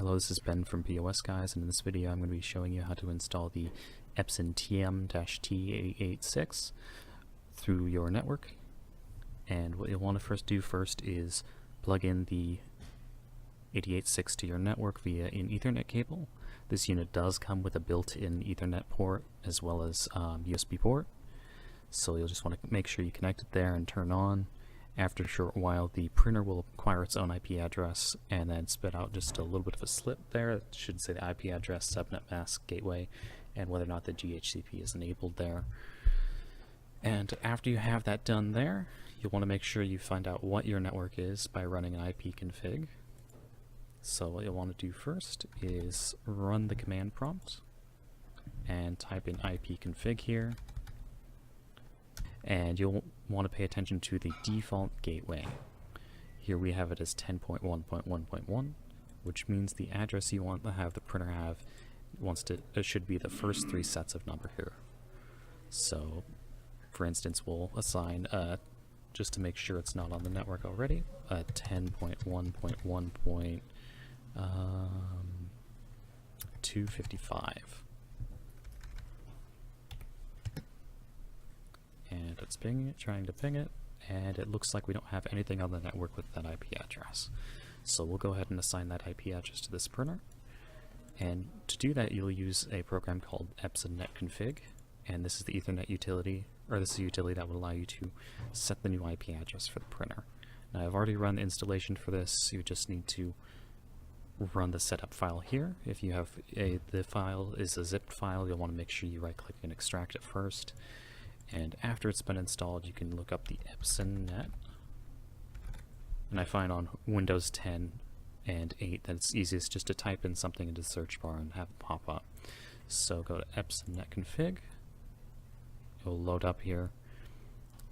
Hello, this is Ben from POS Guys, and in this video I'm going to be showing you how to install the Epson TM-T88VI through your network. And what you'll want to do first is plug in the 88.6 to your network via an Ethernet cable. This unit does come with a built-in Ethernet port as well as USB port, so you'll just want to make sure you connect it there and turn on. After a short while, the printer will acquire its own IP address and then spit out just a little bit of a slip there. It should say the IP address, subnet mask, gateway, and whether or not the DHCP is enabled there. And after you have that done there, you'll want to make sure you find out what your network is by running an ipconfig. So what you'll want to do first is run the command prompt and type in ipconfig here. And you'll want to pay attention to the default gateway. Here we have it as 10.1.1.1, which means the address you want to have the printer have it should be the first three sets of number here. So, for instance, we'll assign, just to make sure it's not on the network already, 10.1.1.255. And it's pinging it, trying to ping it, and it looks like we don't have anything on the network with that IP address. So we'll go ahead and assign that IP address to this printer. And to do that, you'll use a program called Epson netconfig, and this is the Ethernet utility, or this is a utility that will allow you to set the new IP address for the printer. Now I've already run the installation for this. You just need to run the setup file here. If you have the file is a zipped file, you'll want to make sure you right-click and extract it first. And after it's been installed, you can look up the Epson net. And I find on Windows 10 and 8 that it's easiest just to type in something into the search bar and have it pop up. So go to Epson netconfig. It'll load up here.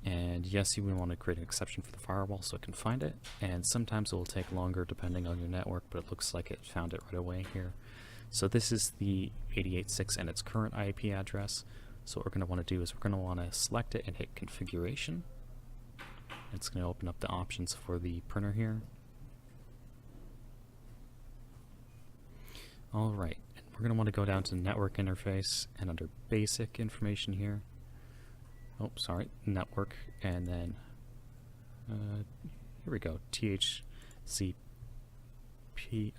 And yes, you will want to create an exception for the firewall so it can find it. And sometimes it will take longer depending on your network, but it looks like it found it right away here. So this is the 88.6 and its current IP address. So what we're going to want to do is we're going to want to select it and hit configuration. It's going to open up the options for the printer here. Alright, and we're going to want to go down to network interface and under basic information here. Oh, sorry, network, and then here we go, THCP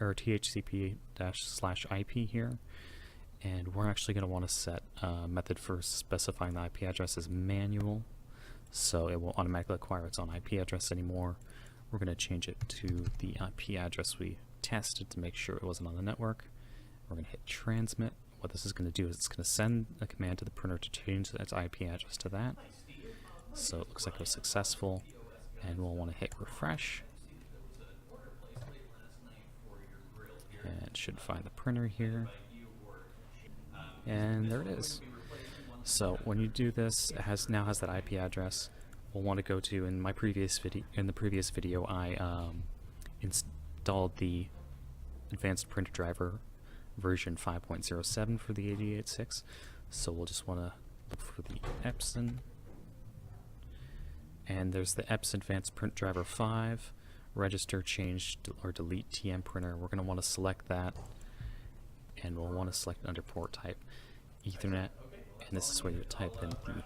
or THCP-/IP here. And we're actually going to want to set a method for specifying the IP address as manual, so it won't automatically acquire its own IP address anymore. We're going to change it to the IP address we tested to make sure it wasn't on the network. We're going to hit transmit. What this is going to do is it's going to send a command to the printer to change its IP address to that. So it looks like it was successful, and we'll want to hit refresh. And it should find the printer here. And there it is. So when you do this, it now has that IP address. We'll want to go to in the previous video I installed the advanced printer driver version 5.07 for the 88.6. So we'll just want to look for the Epson, and there's the Epson advanced print driver 5 register change or delete TM printer. We're going to want to select that. And we'll want to select under port type Ethernet, and this is where you type in the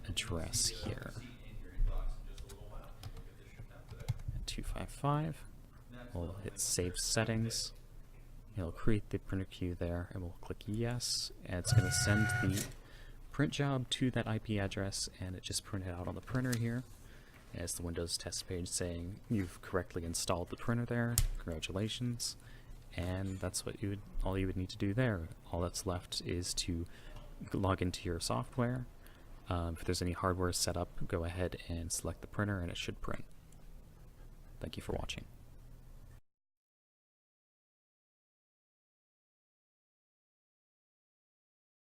address here. 255. We'll hit save settings. It'll create the printer queue there, and we'll click yes, and it's going to send the print job to that IP address, and it just printed out on the printer here. As the Windows test page saying you've correctly installed the printer there. Congratulations. And that's what all you would need to do there. All that's left is to log into your software. If there's any hardware set up, go ahead and select the printer and it should print. Thank you for watching.